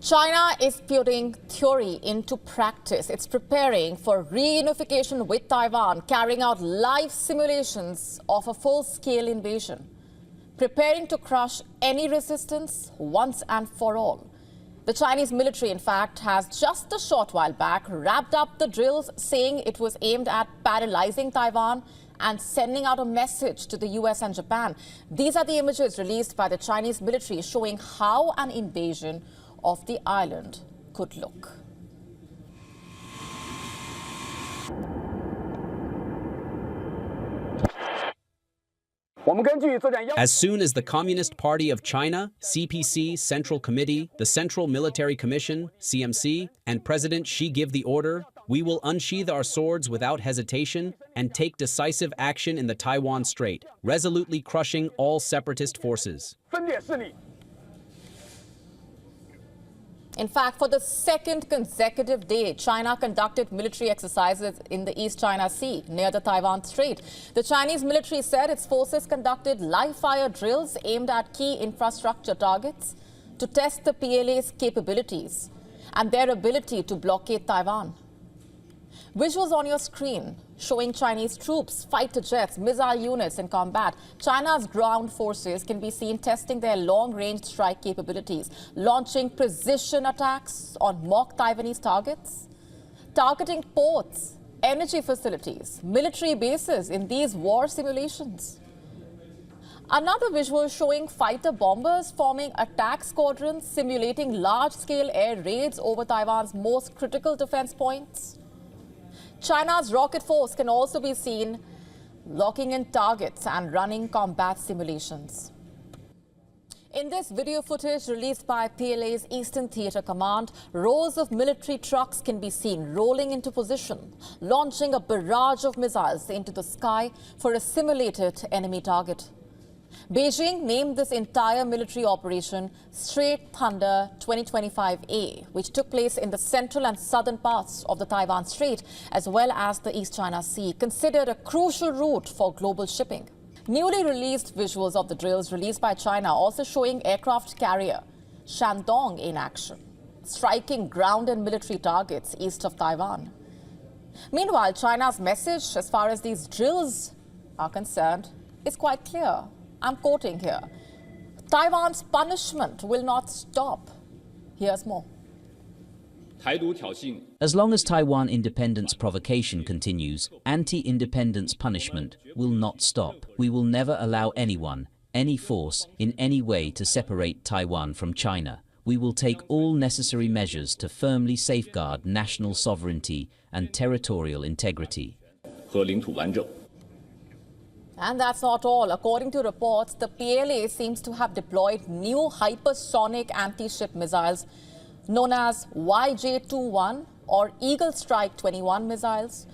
China is putting theory into practice. It's preparing for reunification with Taiwan, carrying out live simulations of a full-scale invasion, preparing to crush any resistance once and for all. The Chinese military, in fact, has just a short while back wrapped up the drills, saying it was aimed at paralyzing Taiwan and sending out a message to the US and Japan. These are the images released by the Chinese military showing how an invasion of the island could look. As soon as the Communist Party of China, CPC, Central Committee, the Central Military Commission, CMC, and President Xi give the order, we will unsheath our swords without hesitation and take decisive action in the Taiwan Strait, resolutely crushing all separatist forces. In fact, for the second consecutive day, China conducted military exercises in the East China Sea near the Taiwan Strait. The Chinese military said its forces conducted live-fire drills aimed at key infrastructure targets to test the PLA's capabilities and their ability to blockade Taiwan. Visuals on your screen showing Chinese troops, fighter jets, missile units in combat. China's ground forces can be seen testing their long-range strike capabilities, launching precision attacks on mock Taiwanese targets, targeting ports, energy facilities, military bases in these war simulations. Another visual showing fighter bombers forming attack squadrons, simulating large-scale air raids over Taiwan's most critical defense points. China's rocket force can also be seen locking in targets and running combat simulations. In this video footage released by PLA's Eastern Theater Command, rows of military trucks can be seen rolling into position, launching a barrage of missiles into the sky for a simulated enemy target. Beijing named this entire military operation Straight Thunder 2025A, which took place in the central and southern parts of the Taiwan Strait, as well as the East China Sea, considered a crucial route for global shipping. Newly released visuals of the drills released by China also showing aircraft carrier Shandong in action, striking ground and military targets east of Taiwan. Meanwhile, China's message as far as these drills are concerned is quite clear. I'm quoting here. Taiwan's punishment will not stop. Here's more. As long as Taiwan independence provocation continues, anti-independence punishment will not stop. We will never allow anyone, any force, in any way to separate Taiwan from China. We will take all necessary measures to firmly safeguard national sovereignty and territorial integrity. And that's not all. According to reports, the PLA seems to have deployed new hypersonic anti-ship missiles known as YJ-21 or Eagle Strike 21 missiles.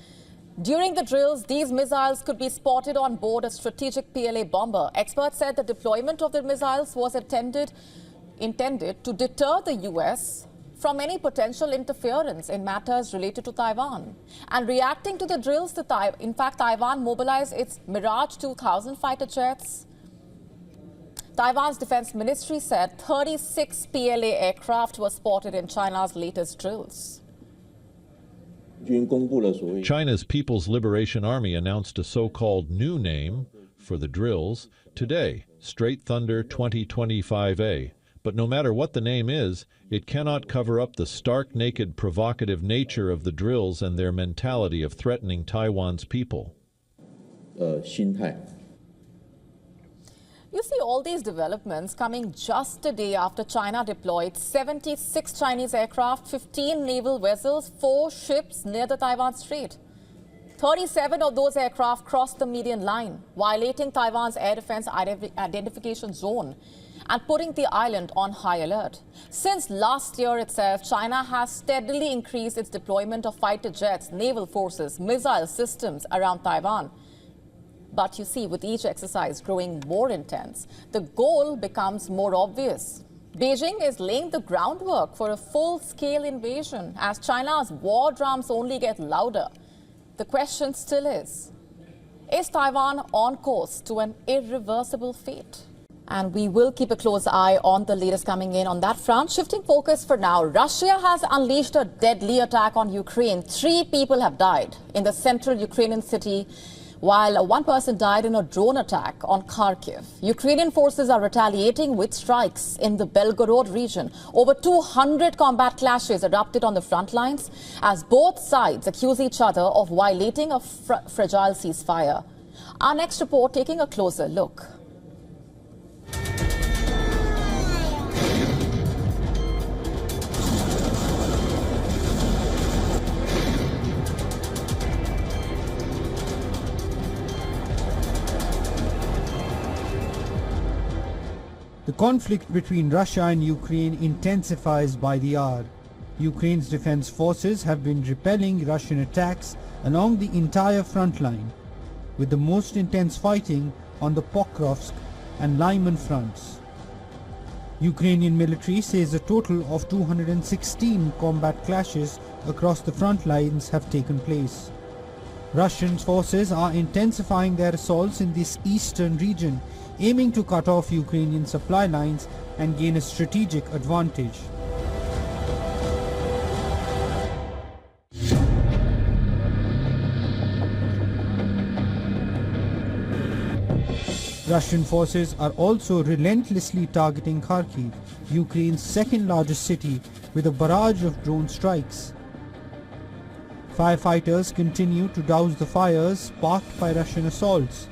During the drills, these missiles could be spotted on board a strategic PLA bomber. Experts said the deployment of the missiles was intended to deter the US from any potential interference in matters related to Taiwan. And reacting to the drills, in fact, Taiwan mobilized its Mirage 2000 fighter jets. Taiwan's defense ministry said 36 PLA aircraft were spotted in China's latest drills. China's People's Liberation Army announced a so-called new name for the drills today, Straight Thunder 2025A. But no matter what the name is, it cannot cover up the stark, naked, provocative nature of the drills and their mentality of threatening Taiwan's people. You see all these developments coming just a day after China deployed 76 Chinese aircraft, 15 naval vessels, 4 ships near the Taiwan Strait. 37 of those aircraft crossed the median line, violating Taiwan's air defense identification zone and putting the island on high alert. Since last year itself, China has steadily increased its deployment of fighter jets, naval forces, missile systems around Taiwan. But you see, with each exercise growing more intense, the goal becomes more obvious. Beijing is laying the groundwork for a full-scale invasion as China's war drums only get louder. The question still is Taiwan on course to an irreversible fate? And we will keep a close eye on the latest coming in on that front. Shifting focus for now, Russia has unleashed a deadly attack on Ukraine. 3 people have died in the central Ukrainian city, while 1 person died in a drone attack on Kharkiv. Ukrainian forces are retaliating with strikes in the Belgorod region. Over 200 combat clashes erupted on the front lines as both sides accuse each other of violating a fragile ceasefire. Our next report taking a closer look. The conflict between Russia and Ukraine intensifies by the hour. Ukraine's defense forces have been repelling Russian attacks along the entire front line, with the most intense fighting on the Pokrovsk and Lyman fronts. Ukrainian military says a total of 216 combat clashes across the front lines have taken place. Russian forces are intensifying their assaults in this eastern region, aiming to cut off Ukrainian supply lines and gain a strategic advantage. Russian forces are also relentlessly targeting Kharkiv, Ukraine's second largest city, with a barrage of drone strikes. Firefighters continue to douse the fires sparked by Russian assaults.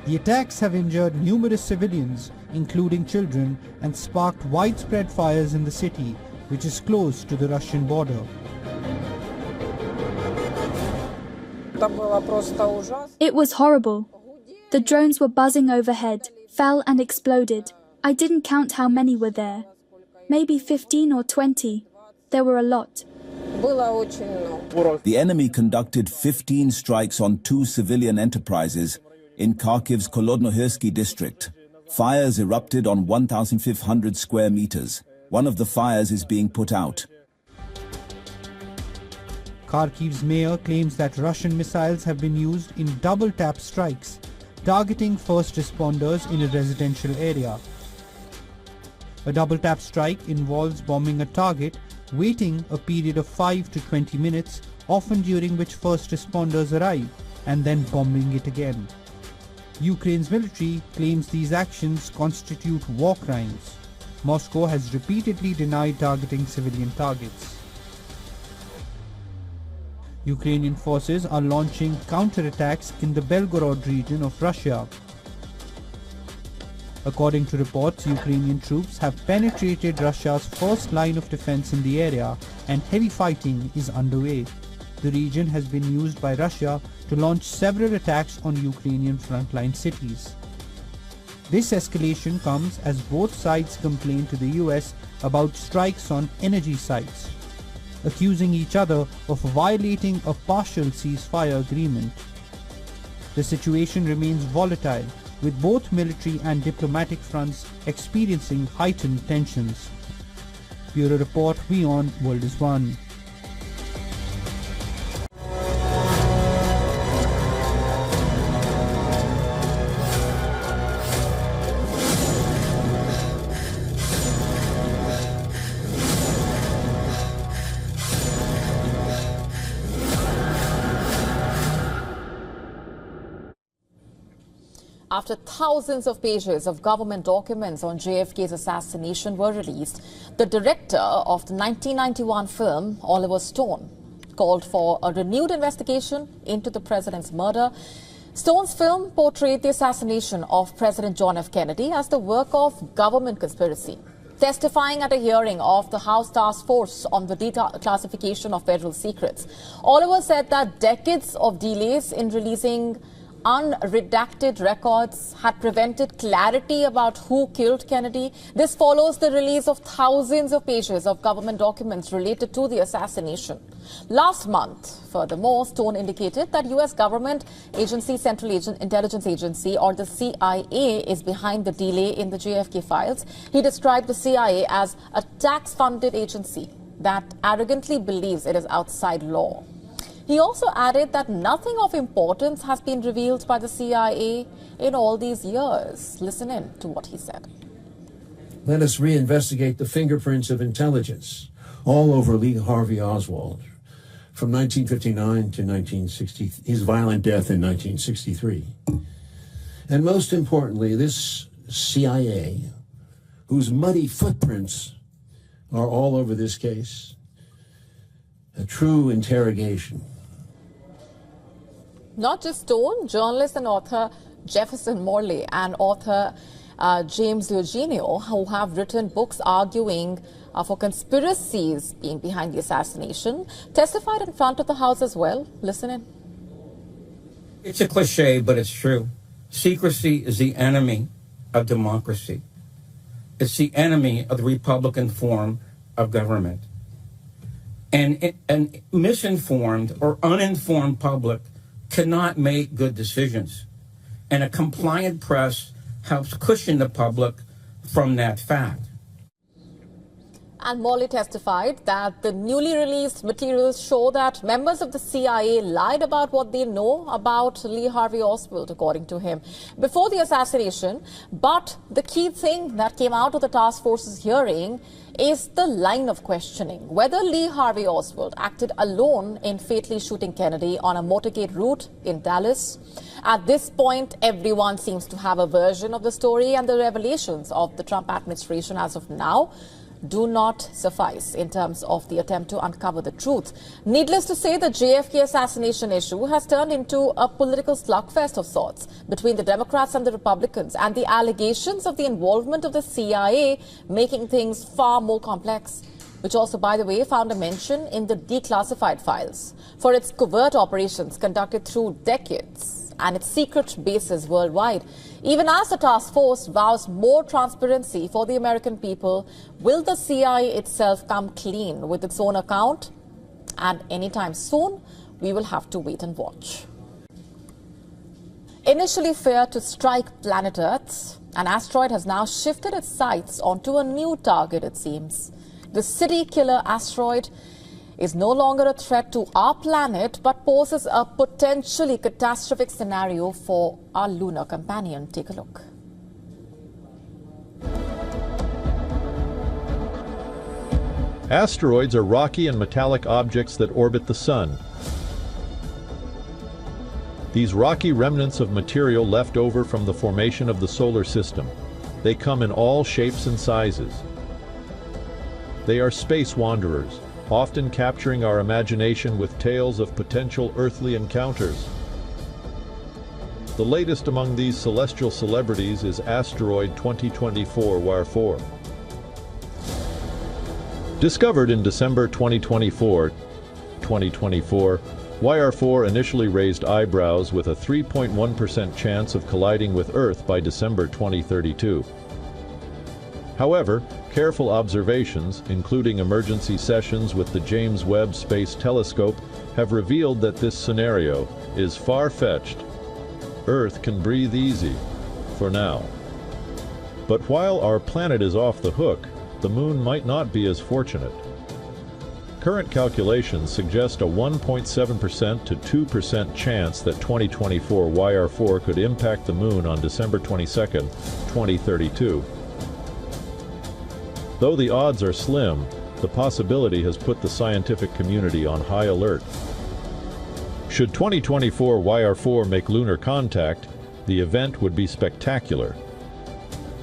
The attacks have injured numerous civilians, including children, and sparked widespread fires in the city, which is close to the Russian border. It was horrible. The drones were buzzing overhead, fell and exploded. I didn't count how many were there. Maybe 15 or 20. There were a lot. The enemy conducted 15 strikes on 2 civilian enterprises in Kharkiv's Kolodnohirsky district. Fires erupted on 1,500 square meters. One of the fires is being put out. Kharkiv's mayor claims that Russian missiles have been used in double-tap strikes, targeting first responders in a residential area. A double-tap strike involves bombing a target, waiting a period of 5 to 20 minutes, often during which first responders arrive, and then bombing it again. Ukraine's military claims these actions constitute war crimes. Moscow has repeatedly denied targeting civilian targets. Ukrainian forces are launching counterattacks in the Belgorod region of Russia. According to reports, Ukrainian troops have penetrated Russia's first line of defense in the area, and heavy fighting is underway. The region has been used by Russia to launch several attacks on Ukrainian frontline cities. This escalation comes as both sides complain to the US about strikes on energy sites, accusing each other of violating a partial ceasefire agreement. The situation remains volatile, with both military and diplomatic fronts experiencing heightened tensions. Bureau Report, WION World is One. After thousands of pages of government documents on JFK's assassination were released, the director of the 1991 film, Oliver Stone, called for a renewed investigation into the president's murder. Stone's film portrayed the assassination of President John F. Kennedy as the work of government conspiracy. Testifying at a hearing of the House Task Force on the declassification of federal secrets, Oliver said that decades of delays in releasing unredacted records had prevented clarity about who killed Kennedy. This follows the release of thousands of pages of government documents related to the assassination. Last month, furthermore, Stone indicated that U.S. government agency, Central Intelligence Agency, or the CIA, is behind the delay in the JFK files. He described the CIA as a tax-funded agency that arrogantly believes it is outside law. He also added that nothing of importance has been revealed by the CIA in all these years. Listen in to what he said. Let us reinvestigate the fingerprints of intelligence all over Lee Harvey Oswald from 1959 to 1960, his violent death in 1963. And most importantly, this CIA, whose muddy footprints are all over this case, a true interrogation. Not just Stone, journalist and author Jefferson Morley and author James Eugenio, who have written books arguing for conspiracies being behind the assassination, testified in front of the House as well. Listen in. It's a cliche, but it's true. Secrecy is the enemy of democracy. It's the enemy of the Republican form of government. And an misinformed or uninformed public cannot make good decisions. And a compliant press helps cushion the public from that fact. And Morley testified that the newly released materials show that members of the CIA lied about what they know about Lee Harvey Oswald, according to him, before the assassination. But the key thing that came out of the task force's hearing is the line of questioning, whether Lee Harvey Oswald acted alone in fatally shooting Kennedy on a motorcade route in Dallas. At this point, everyone seems to have a version of the story, and the revelations of the Trump administration as of now do not suffice in terms of the attempt to uncover the truth. Needless to say, the JFK assassination issue has turned into a political slugfest of sorts between the Democrats and the Republicans, and the allegations of the involvement of the CIA making things far more complex, which also, by the way, found a mention in the declassified files for its covert operations conducted through decades and its secret bases worldwide. Even as the task force vows more transparency for the American people, will the CIA itself come clean with its own account? And anytime soon, we will have to wait and watch. Initially feared to strike planet Earth, an asteroid has now shifted its sights onto a new target, it seems. The city killer asteroid is no longer a threat to our planet, but poses a potentially catastrophic scenario for our lunar companion. Take a look. Asteroids are rocky and metallic objects that orbit the Sun. These rocky remnants of material left over from the formation of the solar system. They come in all shapes and sizes. They are space wanderers, often capturing our imagination with tales of potential earthly encounters. The latest among these celestial celebrities is Asteroid 2024 WION. Discovered in December 2024, WION initially raised eyebrows with a 3.1% chance of colliding with Earth by December 2032. However, careful observations, including emergency sessions with the James Webb Space Telescope, have revealed that this scenario is far-fetched. Earth can breathe easy, for now. But while our planet is off the hook, the Moon might not be as fortunate. Current calculations suggest a 1.7% to 2% chance that 2024 WION could impact the Moon on December 22, 2032. Though the odds are slim, the possibility has put the scientific community on high alert. Should 2024 WION make lunar contact, the event would be spectacular.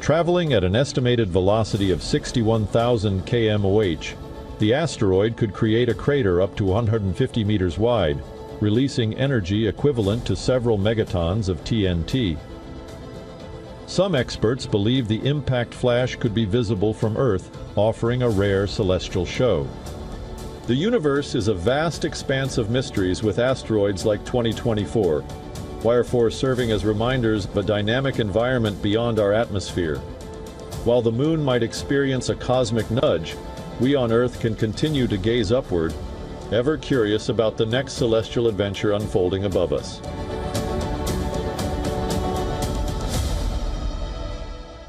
Traveling at an estimated velocity of 61,000 km/h, the asteroid could create a crater up to 150 meters wide, releasing energy equivalent to several megatons of TNT. Some experts believe the impact flash could be visible from Earth, offering a rare celestial show. The universe is a vast expanse of mysteries with asteroids like 2024, WION serving as reminders of a dynamic environment beyond our atmosphere. While the Moon might experience a cosmic nudge, we on Earth can continue to gaze upward, ever curious about the next celestial adventure unfolding above us.